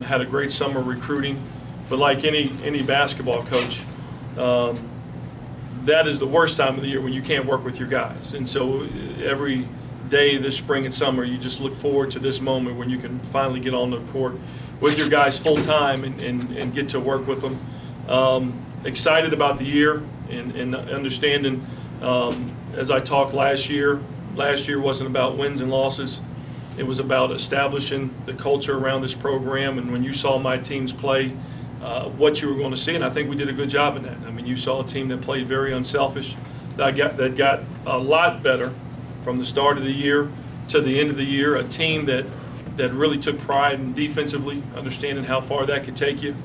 had a great summer recruiting, but like any basketball coach, that is the worst time of the year when you can't work with your guys. And so every day this spring and summer, you just look forward to this moment when you can finally get on the court with your guys full time and get to work with them. Excited about the year and understanding, as I talked last year wasn't about wins and losses. It was about establishing the culture around this program, and when you saw my teams play, what you were going to see, and I think we did a good job in that. I mean, you saw a team that played very unselfish, that got a lot better from the start of the year to the end of the year, a team that really took pride in defensively, understanding how far that could take you,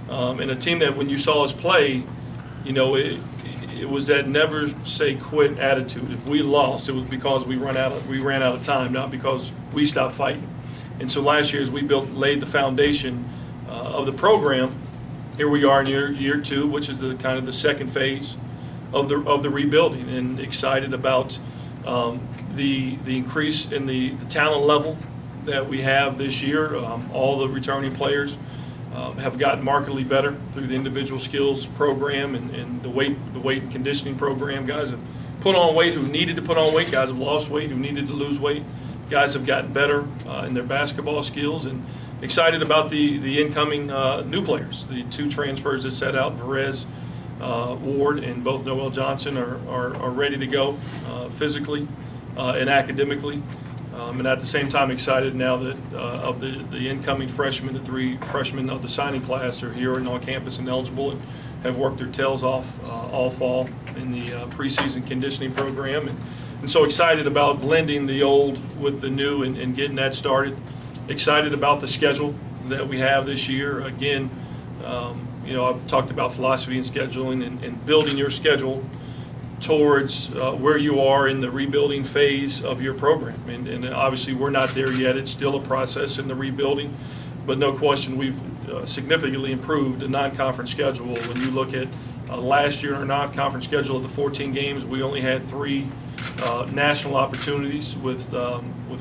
and a team that when you saw us play, you know, it was that never say quit attitude. If we lost, it was because we ran out of time, not because we stopped fighting. And so last year, as we laid the foundation of the program, here we are in year two, which is the kind of the second phase of the rebuilding, and excited about the increase in the talent level that we have this year. All the returning players have gotten markedly better through the individual skills program and the weight and conditioning program. Guys have put on weight who needed to put on weight. Guys have lost weight who needed to lose weight. Guys have gotten better in their basketball skills, and excited about the incoming new players. The two transfers that set out, Verez Ward and both Noel Johnson are ready to go physically and academically. And at the same time, excited now that of the incoming freshmen, the 3 freshmen of the signing class are here and on campus and eligible and have worked their tails off all fall in the preseason conditioning program. And so excited about blending the old with the new and getting that started. Excited about the schedule that we have this year. Again, you know, I've talked about philosophy and scheduling and building your schedule towards where you are in the rebuilding phase of your program. And obviously we're not there yet. It's still a process in the rebuilding, but no question we've significantly improved the non-conference schedule. When you look at last year, our non-conference schedule of the 14 games, we only had 3 national opportunities with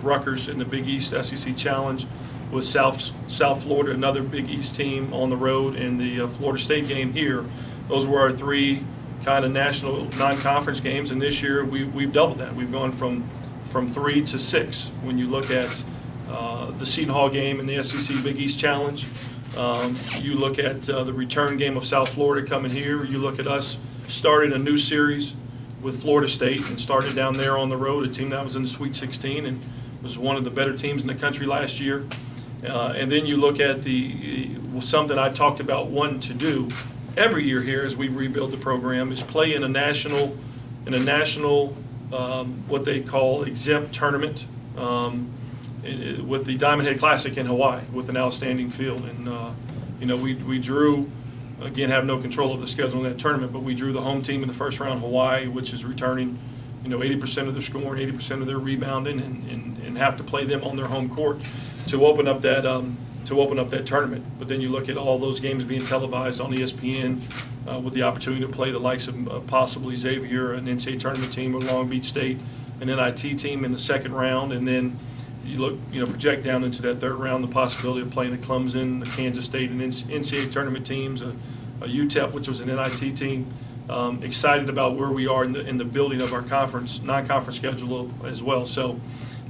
Rutgers in the Big East SEC Challenge, with South Florida, another Big East team on the road, and the Florida State game here. Those were our 3 kind of national non-conference games, and this year we've doubled that. We've gone from 3 to 6. When you look at the Seton Hall game in the SEC Big East Challenge, you look at the return game of South Florida coming here, you look at us starting a new series with Florida State and started down there on the road, a team that was in the Sweet 16 and was one of the better teams in the country last year. And then you look at something I talked about wanting to do every year here as we rebuild the program is play in a national what they call exempt tournament with the Diamond Head Classic in Hawaii with an outstanding field. And you know, we drew, again, have no control of the schedule in that tournament, but we drew the home team in the first round, Hawaii, which is returning, you know, 80% of their scoring, 80% of their rebounding, and have to play them on their home court to open up that tournament. But then you look at all those games being televised on ESPN with the opportunity to play the likes of possibly Xavier, an NCAA tournament team, or Long Beach State, an NIT team in the second round, and then you look, you know, project down into that third round, the possibility of playing the Clemson, the Kansas State, and NCAA tournament teams, a UTEP, which was an NIT team. Excited about where we are in the building of our non-conference schedule as well. So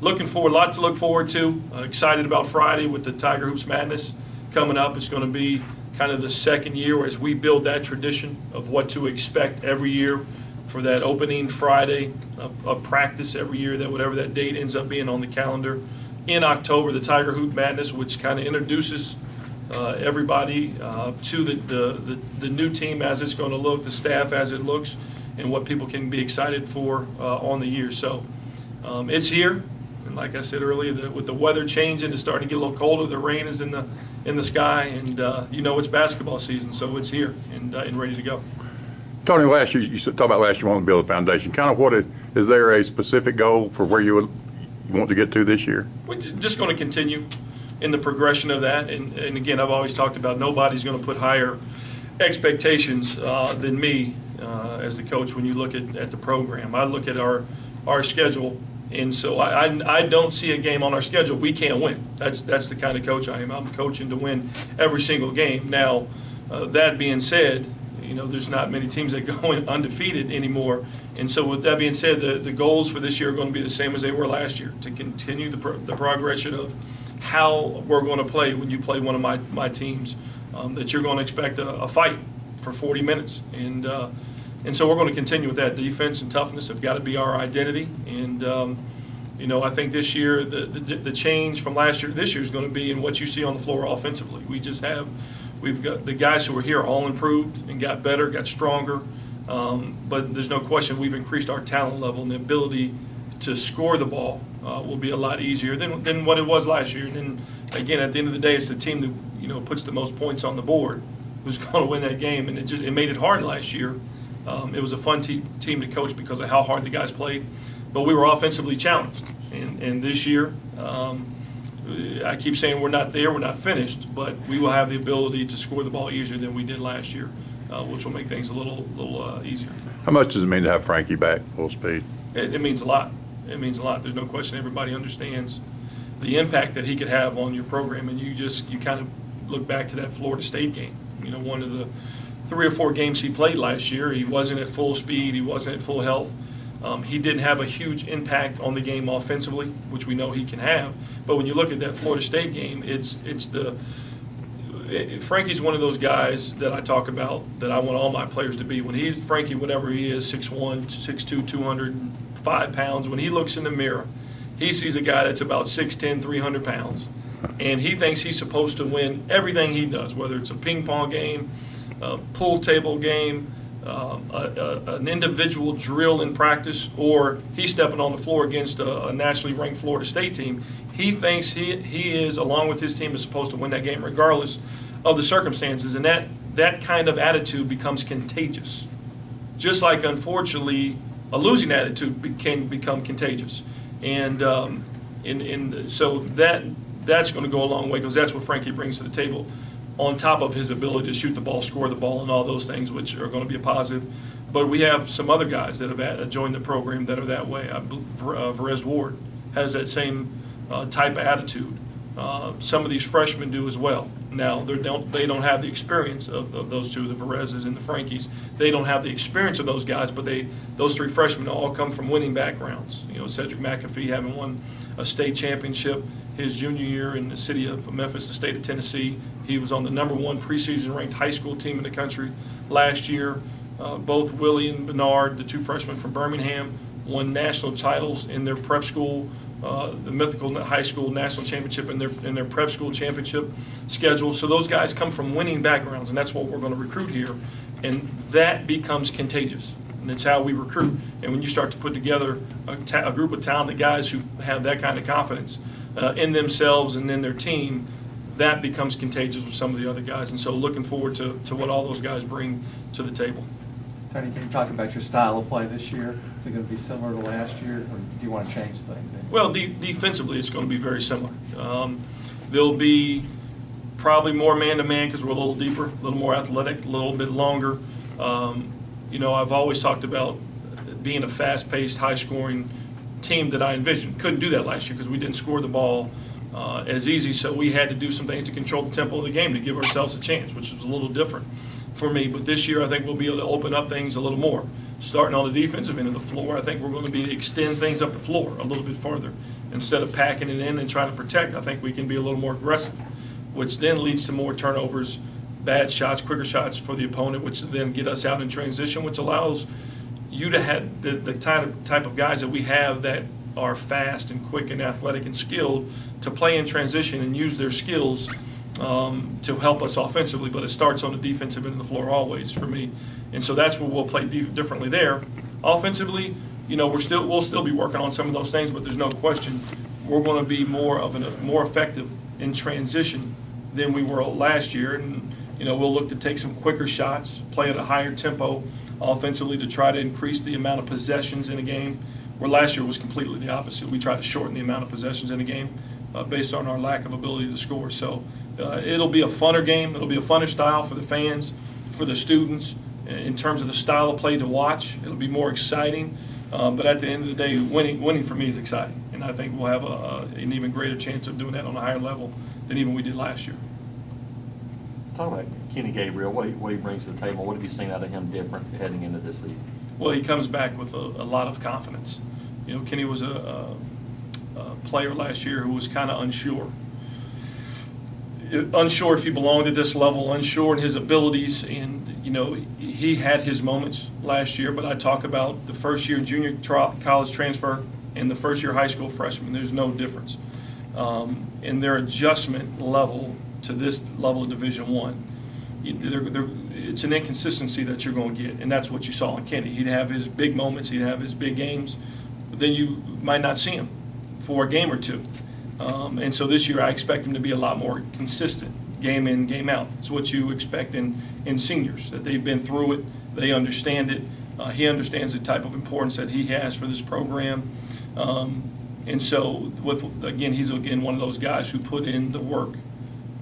looking forward, a lot to look forward to. Excited about Friday with the Tiger Hoops Madness coming up. It's going to be kind of the second year as we build that tradition of what to expect every year for that opening Friday of practice every year, that whatever that date ends up being on the calendar. In October, the Tiger Hoop Madness, which kind of introduces everybody to the new team as it's going to look, the staff as it looks, and what people can be excited for on the year. So it's here, and like I said earlier, with the weather changing, it's starting to get a little colder. The rain is in the sky, and you know it's basketball season, so it's here and ready to go. Tony, last year you talked about last year you want to build a foundation. Kind of what is there a specific goal for where you want to get to this year? We're just going to continue in the progression of that, and again, I've always talked about nobody's going to put higher expectations than me as the coach when you look at the program. I look at our schedule And so I don't see a game on our schedule we can't win. That's the kind of coach I am. I'm coaching to win every single game. Now, that being said, there's not many teams that go in undefeated anymore. And so with that being said, the goals for this year are going to be the same as they were last year, to continue the progression of how we're going to play when you play one of my teams, that you're going to expect a fight for 40 minutes. And so we're going to continue with that. Defense and toughness have got to be our identity. And, I think this year, the change from last year to this year is going to be in what you see on the floor offensively. We've got the guys who are here all improved and got better, got stronger. But there's no question we've increased our talent level, and the ability to score the ball will be a lot easier than what it was last year. And then, again, at the end of the day, it's the team that, puts the most points on the board who's going to win that game. And it made it hard last year. It was a fun team to coach because of how hard the guys played, but we were offensively challenged. And this year, I keep saying we're not there, we're not finished, but we will have the ability to score the ball easier than we did last year, which will make things a little easier. How much does it mean to have Frankie back full speed? It means a lot. It means a lot. There's no question. Everybody understands the impact that he could have on your program, and you kind of look back to that Florida State game. One of the 3 or 4 games he played last year, he wasn't at full speed, he wasn't at full health. He didn't have a huge impact on the game offensively, which we know he can have. But when you look at that Florida State game, Frankie's one of those guys that I talk about that I want all my players to be. When Frankie, whatever he is, 6'1", 6'2", 205 pounds, when he looks in the mirror, he sees a guy that's about 6'10", 300 pounds. And he thinks he's supposed to win everything he does, whether it's a ping pong game, a pool table game, an individual drill in practice, or he's stepping on the floor against a nationally ranked Florida State team. He thinks he is, along with his team, is supposed to win that game regardless of the circumstances, and that kind of attitude becomes contagious. Just like, unfortunately, a losing attitude can become contagious. And so that's going to go a long way, because that's what Frankie brings to the table, on top of his ability to shoot the ball, score the ball, and all those things, which are going to be a positive. But we have some other guys that have joined the program that are that way. Verez Ward has that same type of attitude. Some of these freshmen do as well. Now, they don't have the experience of those two, the Verezes and the Frankies. They don't have the experience of those guys, but those 3 freshmen all come from winning backgrounds. Cedric McAfee having won a state championship his junior year in the city of Memphis, the state of Tennessee. He was on the #1 preseason ranked high school team in the country last year. Both Willie and Bernard, the 2 freshmen from Birmingham, won national titles in their prep school, the mythical high school national championship in their prep school championship schedule. So those guys come from winning backgrounds, and that's what we're going to recruit here. And that becomes contagious. And it's how we recruit. And when you start to put together a group of talented guys who have that kind of confidence in themselves and in their team, that becomes contagious with some of the other guys. And so looking forward to what all those guys bring to the table. Tony, can you talk about your style of play this year? Is it going to be similar to last year, or do you want to change things? Well, defensively, it's going to be very similar. There'll be probably more man-to-man because we're a little deeper, a little more athletic, a little bit longer. I've always talked about being a fast-paced, high-scoring team that I envisioned. Couldn't do that last year because we didn't score the ball as easy, so we had to do some things to control the tempo of the game to give ourselves a chance, which was a little different for me. But this year, I think we'll be able to open up things a little more. Starting on the defensive end of the floor, I think we're going to be able to extend things up the floor a little bit further. Instead of packing it in and trying to protect, I think we can be a little more aggressive, which then leads to more turnovers, bad shots, quicker shots for the opponent, which then get us out in transition, which allows you to have the type of guys that we have that are fast and quick and athletic and skilled to play in transition and use their skills to help us offensively. But it starts on the defensive end of the floor always for me. And so that's where we'll play differently there. Offensively, we'll still be working on some of those things, but there's no question we're going to be more effective in transition than we were last year. And we'll look to take some quicker shots, play at a higher tempo offensively to try to increase the amount of possessions in a game, where last year was completely the opposite. We tried to shorten the amount of possessions in a game based on our lack of ability to score. So it'll be a funner game. It'll be a funner style for the fans, for the students, in terms of the style of play to watch. It'll be more exciting. But at the end of the day, winning for me is exciting, and I think we'll have an even greater chance of doing that on a higher level than even we did last year. Talk about Kenny Gabriel, what he brings to the table. What have you seen out of him different heading into this season? Well, he comes back with a lot of confidence. You know, Kenny was a player last year who was kind of unsure if he belonged at this level, unsure in his abilities, and you know, he had his moments last year. But I talk about the first year junior college transfer and the first year high school freshman. There's no difference in their adjustment level to this level of Division I. It's an inconsistency that you're going to get, and that's what you saw in Kenny. He'd have his big moments, he'd have his big games, but then you might not see him for a game or two. And so this year I expect him to be a lot more consistent, game in, game out. It's what you expect in seniors, that they've been through it, they understand it. He understands the type of importance that he has for this program. And so, he's one of those guys who put in the work,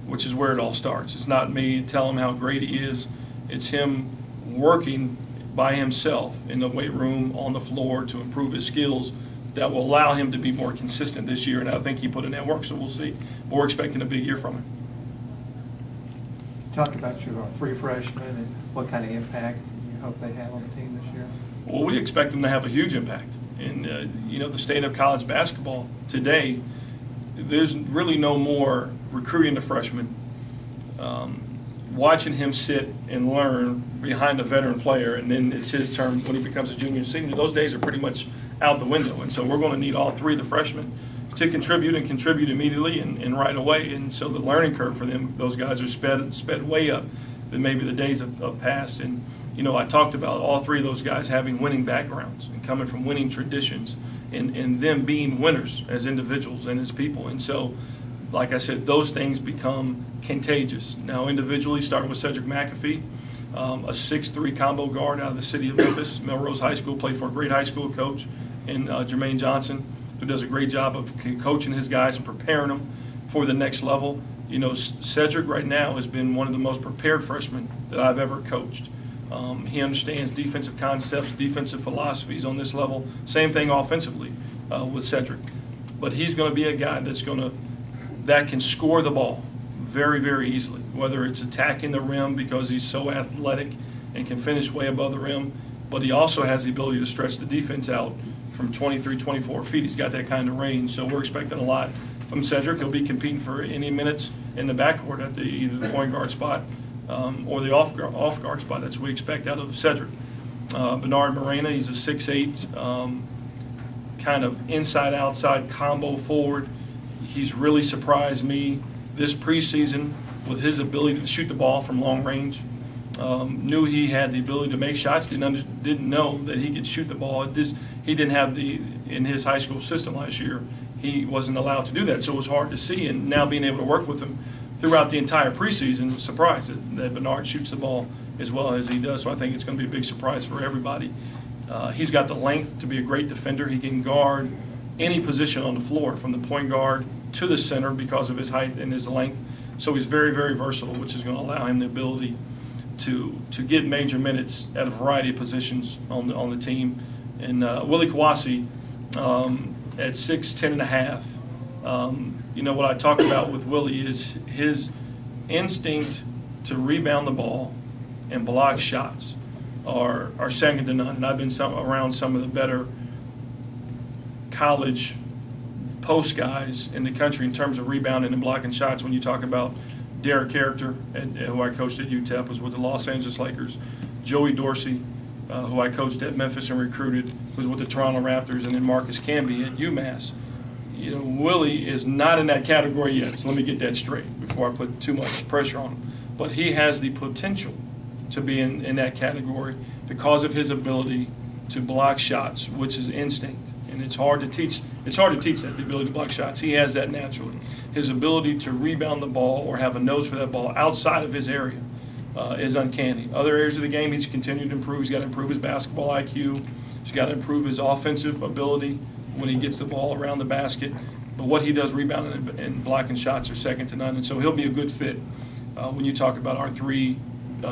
which is where it all starts. It's not me telling him how great he is. It's him working by himself in the weight room, on the floor, to improve his skills that will allow him to be more consistent this year. And I think he put in that work, so we'll see. We're expecting a big year from him. Talk about your 3 freshmen and what kind of impact you hope they have on the team this year. Well, we expect them to have a huge impact. And, you know, the state of college basketball today, there's really no more recruiting a freshman, watching him sit and learn behind a veteran player, and then it's his turn when he becomes a junior and senior. Those days are pretty much out the window. And so we're going to need all 3 of the freshmen to contribute immediately and right away. And so the learning curve for them, those guys are sped way up than maybe the days of past. And, you know, I talked about all 3 of those guys having winning backgrounds and coming from winning traditions, and them being winners as individuals and as people. And so, like I said, those things become contagious. Now, individually, starting with Cedric McAfee, a 6'3" combo guard out of the city of Memphis, Melrose High School, played for a great high school coach, and Jermaine Johnson, who does a great job of coaching his guys and preparing them for the next level. You know, Cedric right now has been one of the most prepared freshmen that I've ever coached. He understands defensive concepts, defensive philosophies on this level. Same thing offensively with Cedric. But he's going to be a guy that can score the ball very, very easily, whether it's attacking the rim because he's so athletic and can finish way above the rim, but he also has the ability to stretch the defense out from 23, 24 feet. He's got that kind of range, so we're expecting a lot from Cedric. He'll be competing for any minutes in the backcourt at either the point guard spot or the off guard spot. That's what we expect out of Cedric. Bernard Morena, he's a 6'8", kind of inside-outside combo forward. He's really surprised me this preseason with his ability to shoot the ball from long range. Knew he had the ability to make shots, didn't know that he could shoot the ball. He didn't have in his high school system last year, he wasn't allowed to do that, so it was hard to see. And now being able to work with him throughout the entire preseason, surprised that Bernard shoots the ball as well as he does. So I think it's going to be a big surprise for everybody. He's got the length to be a great defender. He can guard any position on the floor, from the point guard to the center, because of his height and his length. So he's very, very versatile, which is going to allow him the ability to get major minutes at a variety of positions on the team. And Willie Kawasi at 6'10" and a half. You know, what I talk about with Willie is his instinct to rebound the ball and block shots are second to none. And I've been around some of the better college post guys in the country in terms of rebounding and blocking shots. When you talk about Derek Character, who I coached at UTEP, was with the Los Angeles Lakers. Joey Dorsey, who I coached at Memphis and recruited, was with the Toronto Raptors, and then Marcus Camby at UMass. You know, Willie is not in that category yet, so let me get that straight before I put too much pressure on him. But he has the potential to be in that category because of his ability to block shots, which is instinct. And it's hard to teach. It's hard to teach that, the ability to block shots. He has that naturally. His ability to rebound the ball or have a nose for that ball outside of his area is uncanny. Other areas of the game, he's continued to improve. He's got to improve his basketball IQ. He's got to improve his offensive ability when he gets the ball around the basket. But what he does rebounding and blocking shots are second to none. And so he'll be a good fit when you talk about our 3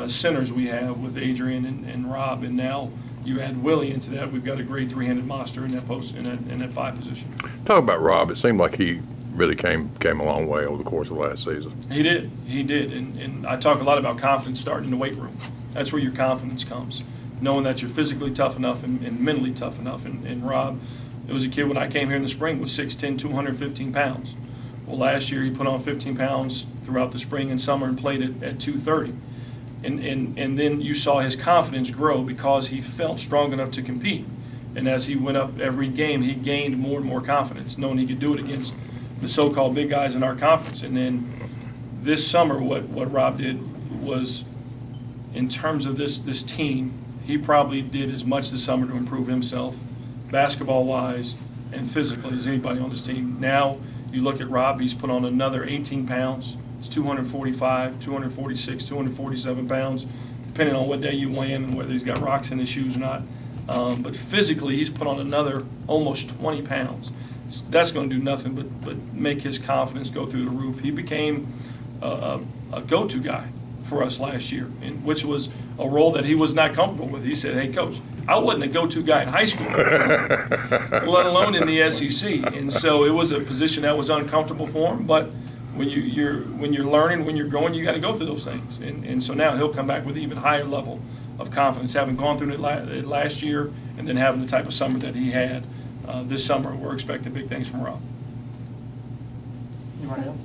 centers we have with Adrian and Rob, and now You add Willie into that, we've got a great three-handed monster in that post, in that 5 position. Talk about Rob. It seemed like he really came a long way over the course of last season. He did, and I talk a lot about confidence starting in the weight room. That's where your confidence comes, knowing that you're physically tough enough and mentally tough enough. And Rob, it was a kid when I came here in the spring, was 6'10", 215 pounds. Well, last year he put on 15 pounds throughout the spring and summer and played at 230. And then you saw his confidence grow because he felt strong enough to compete. And as he went up every game, he gained more and more confidence, knowing he could do it against the so-called big guys in our conference. And then this summer, what Rob did was, in terms of this team, he probably did as much this summer to improve himself, basketball-wise and physically, as anybody on this team. Now you look at Rob, he's put on another 18 pounds. It's 245, 246, 247 pounds, depending on what day you weigh him and whether he's got rocks in his shoes or not. But physically, he's put on another almost 20 pounds. That's going to do nothing but make his confidence go through the roof. He became a go-to guy for us last year, which was a role that he was not comfortable with. He said, "Hey, Coach, I wasn't a go-to guy in high school, let alone in the SEC." And so it was a position that was uncomfortable for him. But when you're learning, when you're growing, you got to go through those things. And so now he'll come back with an even higher level of confidence, having gone through it last year and then having the type of summer that he had this summer. We're expecting big things from Rob. Anybody else?